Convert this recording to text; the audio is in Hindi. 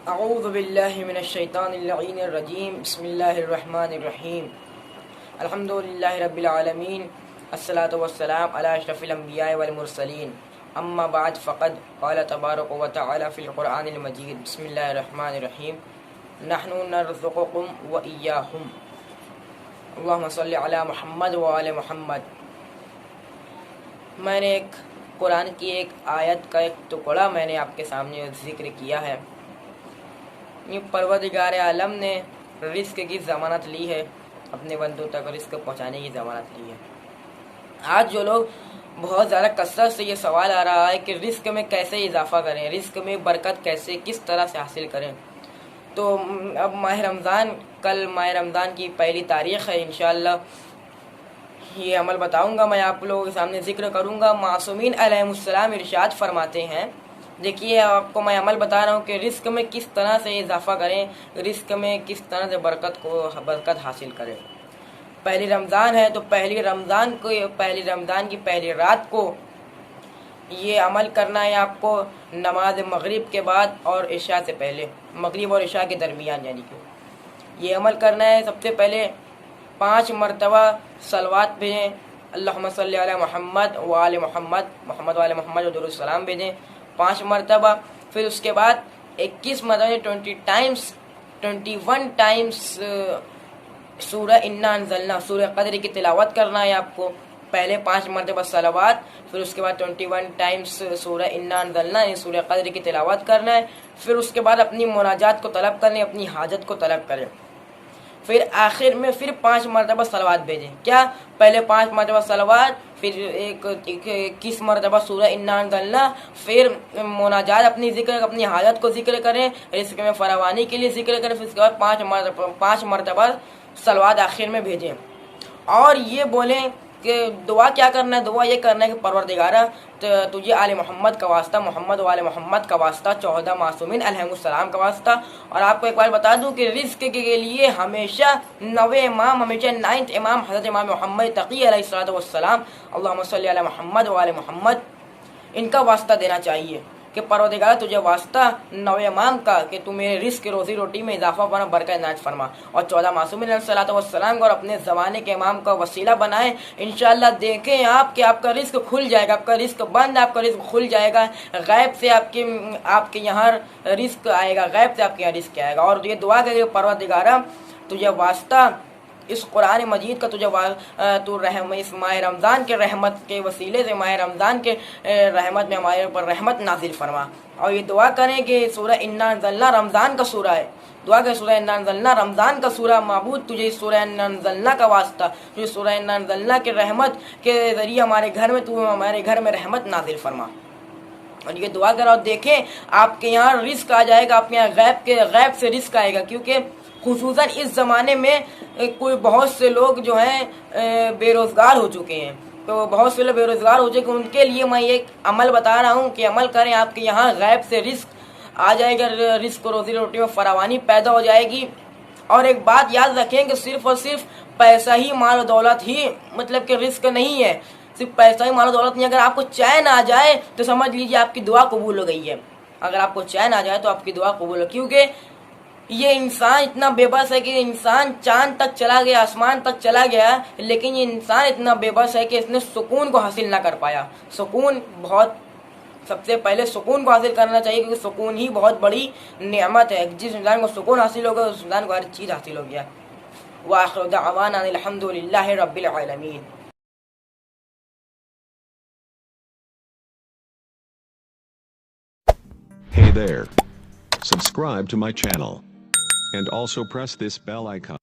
अऊज़ु बिल्लाहि मिनश्शैतानिर रजीम बिस्मिल्लाहिर्रहमानिर्रहीम अल्हम्दुलिल्लाहि रब्बिल आलमीन अस्सलातु वस्सलाम अला अशरफिल अंबिया वल मुरसलीन अम्मा बाद फ़क़द क़ाल तबारक व तआला फ़िल क़ुरआनिल मजीद बिस्मिल्लाहिर्रहमानिर्रहीम नहनु नर्ज़ुक़ुकुम व इय्याहुम अल्लाहुम्मा सल्लि अला मुहम्मद व आले मुहम्मद। मैंने एक कुरान की एक आयत का एक टुकड़ा मैंने आपके सामने ज़िक्र किया है। परवरदिगार आलम ने रिस्क की ज़मानत ली है, अपने बंदों तक रिस्क पहुंचाने की ज़मानत ली है। आज जो लोग बहुत ज़्यादा कसरत से ये सवाल आ रहा है कि रिस्क में कैसे इजाफा करें, रिस्क में बरकत कैसे किस तरह से हासिल करें। तो अब माह रमज़ान, कल माह रमज़ान की पहली तारीख़ है। इंशाअल्लाह ये अमल बताऊंगा, मैं आप लोगों के सामने ज़िक्र करूंगा। मासूमीन अलैहिमुस्सलाम इरशाद फरमाते हैं, देखिए आपको मैं अमल बता रहा हूँ कि रिस्क में किस तरह से इजाफा करें, रिस्क में किस तरह से बरकत हासिल करें। पहली रमज़ान है तो पहली रमज़ान की पहली रात को ये अमल करना है आपको, नमाज मगरिब के बाद और इशा से पहले, मगरिब और इशा के दरमियान, यानी कि ये अमल करना है। सबसे पहले 5 मरतबा सलवात भेजें, अल्लाहुम्मा सल्लि अला मुहम्मद व आले मुहम्मद, मोहम्मद व आले मोहम्मद और दुरूद सलाम भेजें 5 मरतबा। फिर उसके बाद 21 मरतबा 21 टाइम्स सूरह इन्ना अंज़लना, सूरह क़द्र की तिलावत करना है आपको। पहले 5 मरतबा सलावत, फिर उसके बाद 21 टाइम्स सूरह इन्ना अंज़लना, सूरह क़द्र की तिलावत करना है। फिर उसके बाद अपनी मुनाजात को तलब करें, अपनी हाजत को तलब करें। फिर आखिर में फिर 5 मरतबा सलावत भेजें। क्या, पहले 5 मरतबा सलावत, फिर 21 मरतबा सूरह इन्ना अंज़लना, फिर मुनाजात, अपनी जिक्र, अपनी हालत को जिक्र करें, रिस्क में फरावानी के लिए जिक्र करें। फिर उसके बाद 5 मरतबा सलावत आखिर में भेजें। और ये बोलें कि दुआ क्या करना है, दुआ ये करना है कि परवरदिगारा तुझे आले मोहम्मद का वास्ता, मोहम्मद वाले मोहम्मद का वास्ता, 14 मासूमीन अलैहिमुस्सलाम का वास्ता। और आपको एक बार बता दूं कि रिस्क के लिए हमेशा 9वें इमाम, हमेशा 9th इमाम हज़रत इमाम मोहम्मद तकी अलैहिस्सलातु वस्सलाम, अल्लाहुम्मा सल्लि अला मुहम्मद व आले मोहम्मद, इनका वास्ता देना चाहिए कि परवरदिगार तुझे वास्ता 9वें इमाम का कि तू मेरे रिस्क रोज़ी रोटी में इजाफा फरमा, बरकत इनायत फरमा। और 14 मासूमीन अलैहिस्सलातु वस्सलाम को और अपने ज़माने के इमाम का वसीला बनाए। इंशाअल्लाह देखें आप कि आपका रिस्क खुल जाएगा, आपका रिस्क बंद, आपका रिस्क खुल जाएगा। गैब से आपके यहाँ रिस्क आएगा, गैब से आपके यहाँ रिस्क आएगा। और ये दुआ करें परवरदिगारा तुझे वास्ता इस कुरान मजीद का तुझे तू इस माह रमज़ान के रहमत के वसीले से, माह रमज़ान के रहमत में हमारे ऊपर रहमत नाजिल फरमा। और ये दुआ करें कि सूरह इन्ना अंज़लना रमज़ान का सूरा है, दुआ करें सूरह इन्ना अंज़लना रमज़ान का सूरा, माबूद तुझे इस सूरह इन्ना अंज़लना का वास्ता, तुझे सूरह इन्ना अंज़लना के रहमत के ज़रिए हमारे घर में, तू हमारे घर में रहमत नाजिल फरमा। और ये दुआ करो, देखें आपके यहाँ रिस्क आ जाएगा, आपके यहाँ गैब से रिस्क आएगा। क्योंकि खुसूसन इस ज़माने में कोई बहुत से लोग जो हैं बेरोज़गार हो चुके हैं, तो बहुत से लोग बेरोज़गार हो चुके हैं। उनके लिए मैं एक अमल बता रहा हूँ कि अमल करें, आपके यहाँ गैब से रिस्क आ जाएगा, रिस्क रोज़ी रोटी में फरावानी पैदा हो जाएगी। और एक बात याद रखें कि सिर्फ़ और सिर्फ पैसा ही, माल दौलत ही मतलब कि रिस्क नहीं है। सिर्फ पैसा ही, माल दौलत नहीं। अगर आपको चैन आ जाए तो समझ लीजिए आपकी दुआ कबूल हो गई है। अगर आपको चैन आ जाए तो आपकी दुआ कबूल हो, क्योंकि ये इंसान इतना बेबस है कि इंसान चांद तक चला गया, आसमान तक चला गया, लेकिन ये इंसान इतना बेबस है कि इसने सुकून को हासिल ना कर पाया। सुकून बहुत, सबसे पहले सुकून को हासिल करना चाहिए, क्योंकि सुकून ही बहुत बड़ी नेमत है। जिस इंसान को सुकून हासिल होगा उस इंसान को हर चीज़ हासिल हो गया। व आखिरु दअवाना अनिल हम्दुलिल्लाहि रब्बिल आलमीन। Hey there. Subscribe to my channel. And also press this bell icon.